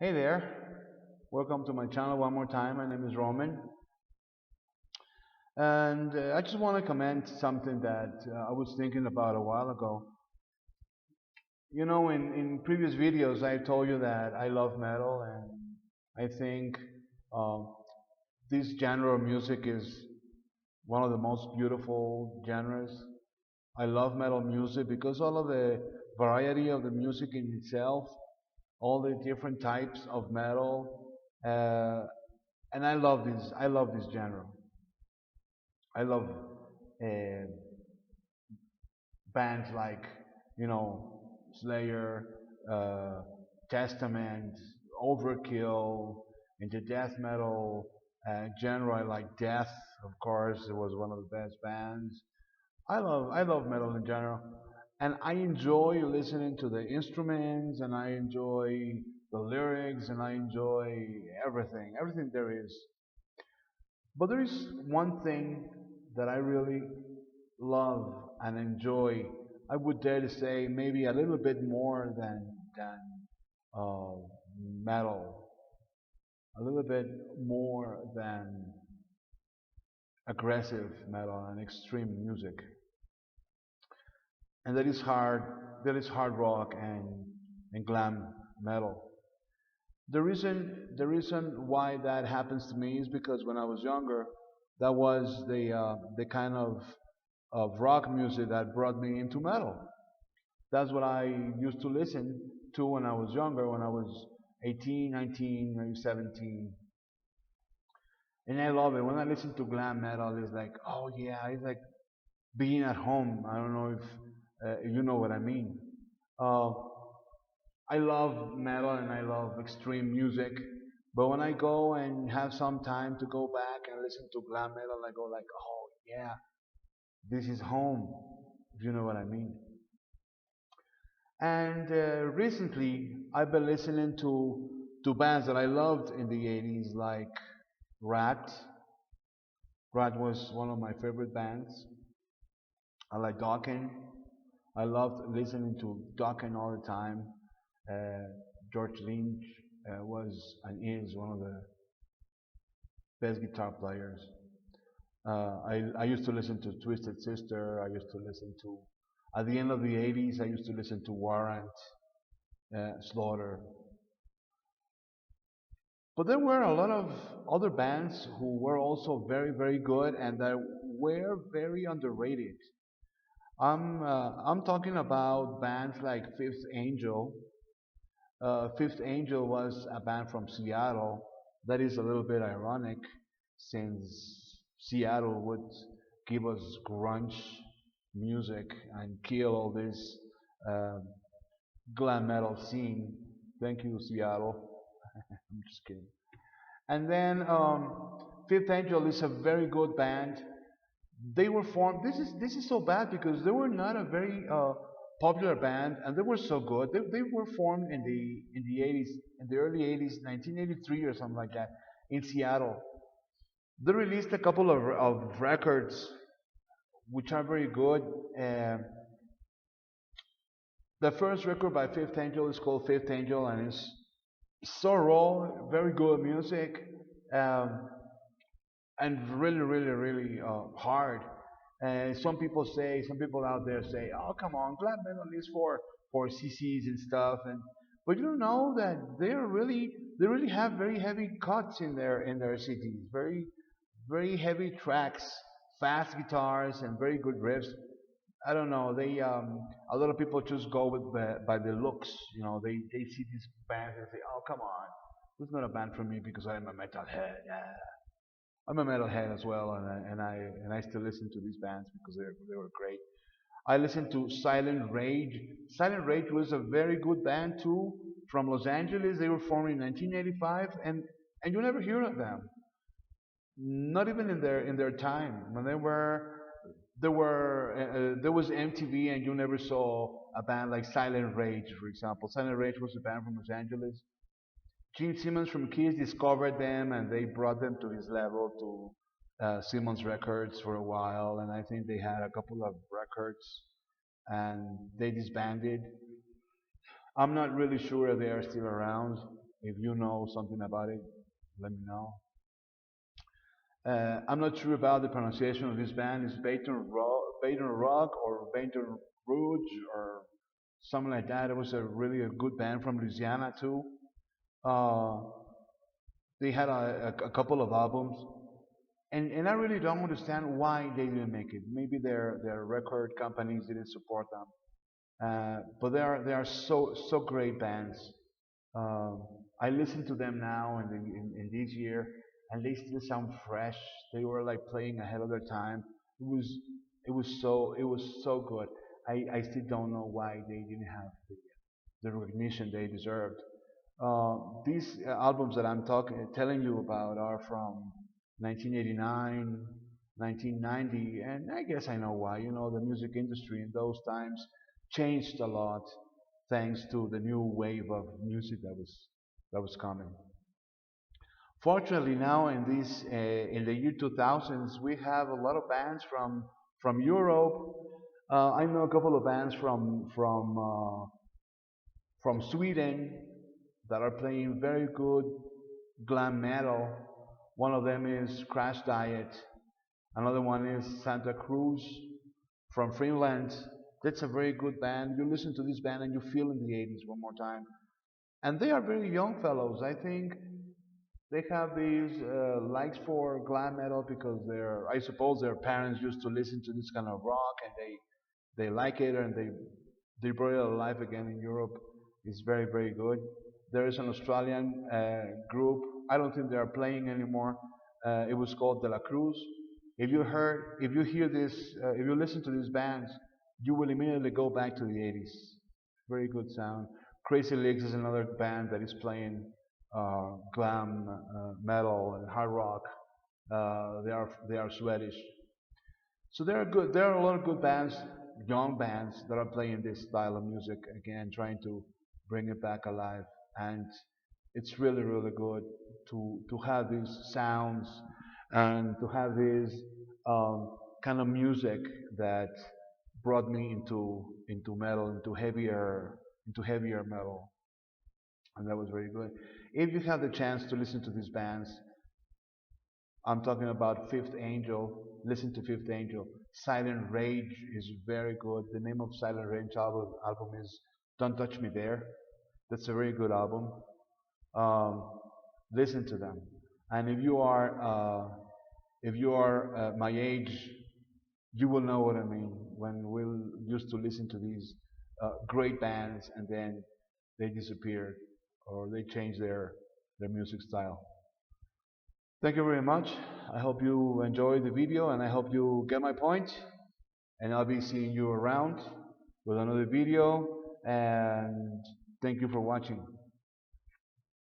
Hey there, welcome to my channel one more time. My name is Roman, and I just want to comment something that I was thinking about a while ago. You know, in previous videos, I told you that I love metal, and I think uh, this genre of music is one of the most beautiful genres. I love metal music because all of the variety of the music in itself, all the different types of metal. Uh, and I love this. I love this genre. I love uh, bands like Slayer, uh, Testament, Overkill, into death metal genre. I like Death, of course. It was one of the best bands. I love metal in general, and I enjoy listening to the instruments, and I enjoy the lyrics, and I enjoy everything there is. But there is one thing that I really love and enjoy. I would dare to say maybe a little bit more than uh, metal, a little bit more than aggressive metal and extreme music, and that is hard. That is hard rock and glam metal. The reason why that happens to me is because when I was younger, that was the kind of rock music that brought me into metal. That's what I used to listen to when I was younger, when I was 18, 19, maybe 17. And I love it. When I listen to glam metal, it's like, oh yeah, it's like being at home. I don't know if you know what I mean. Uh, I love metal and I love extreme music, but when I go and have some time to go back and listen to glam metal, I go like, oh yeah, this is home. If you know what I mean. And recently, I've been listening to bands that I loved in the 80's, like Rat. Rat was one of my favorite bands. I like Dawkins. I loved listening to Dawkins all the time. Uh, George Lynch was and is one of the best guitar players. I used to listen to Twisted Sister. I used to listen to, at the end of the 80's, I used to listen to Warrant, Slaughter. But there were a lot of other bands who were also very, very good and that were very underrated. I'm talking about bands like Fifth Angel. Fifth Angel was a band from Seattle. That is a little bit ironic since Seattle would give us grunge music and kill all this uh, glam metal scene. Thank you, Seattle. I'm just kidding. And then Fifth Angel is a very good band. They were formed. This is so bad because they were not a very popular band, and they were so good. They were formed in the 80's, in the early 80's, 1983 or something like that, in Seattle. They released a couple of records which are very good. Uh, the first record by Fifth Angel is called Fifth Angel, and it's so raw, very good music. Um, and really, really, really hard. And some people out there say, "Oh, come on, glam metal is for CCs and stuff." And but you don't know that they really have very heavy cuts in their CDs, very very heavy tracks, fast guitars, and very good riffs. I don't know. They a lot of people just go with by the looks. You know, they see these bands and say, "Oh, come on, this is not a band for me because I'm a metalhead." Yeah. I'm a metalhead as well, and I still listen to these bands because they were great. I listened to Silent Rage. Silent Rage was a very good band too, from Los Angeles. They were formed in 1985, and you never hear of them, not even in their time when there was MTV, and you never saw a band like Silent Rage, for example. Silent Rage was a band from Los Angeles. Gene Simmons from Kiss discovered them and they brought them to his level to Simmons Records for a while, and I think they had a couple of records and they disbanded. I'm not really sure if they are still around. If you know something about it, let me know. I'm not sure about the pronunciation of this band. It's Baton Rock or Baton Rouge or something like that. It was a really a good band from Louisiana too. Uh, they had a couple of albums, and I really don't understand why they didn't make it. Maybe their record companies didn't support them. But they are so great bands. Um, I listen to them now and in this year, and they still sound fresh. They were like playing ahead of their time. It was it was so good. I still don't know why they didn't have the recognition they deserved. These albums that I'm telling you about are from 1989, 1990, and I guess I know why. You know, the music industry in those times changed a lot thanks to the new wave of music that was coming. Fortunately, now in the year 2000s, we have a lot of bands from Europe. I know a couple of bands from Sweden that are playing very good glam metal. One of them is Crash Diet. Another one is Santa Cruz from Finland. That's a very good band. You listen to this band and you feel in the 80s one more time. And they are very young fellows. I think they have these likes for glam metal because I suppose their parents used to listen to this kind of rock and they like it and they brought it alive again in Europe. It's very, very good. There is an Australian group. I don't think they are playing anymore. It was called De La Cruz. If you hear this, if you listen to these bands, you will immediately go back to the 80s. Very good sound. Crazy Legs is another band that is playing glam metal and hard rock. They are Swedish. So there are good. There are a lot of good bands, young bands that are playing this style of music again, trying to bring it back alive. And it's really, really good to have these sounds and to have this kind of music that brought me into metal, into heavier metal, and that was very good. If you have the chance to listen to these bands, I'm talking about Fifth Angel. Listen to Fifth Angel. Silent Rage is very good. The name of Silent Rage album is Don't Touch Me There. That's a very good album. Um, Listen to them. And if you are my age, you will know what I mean when we used to listen to these great bands and then they disappeared or they changed their music style. Thank you very much. I hope you enjoyed the video and I hope you get my point. And I'll be seeing you around with another video. And thank you for watching.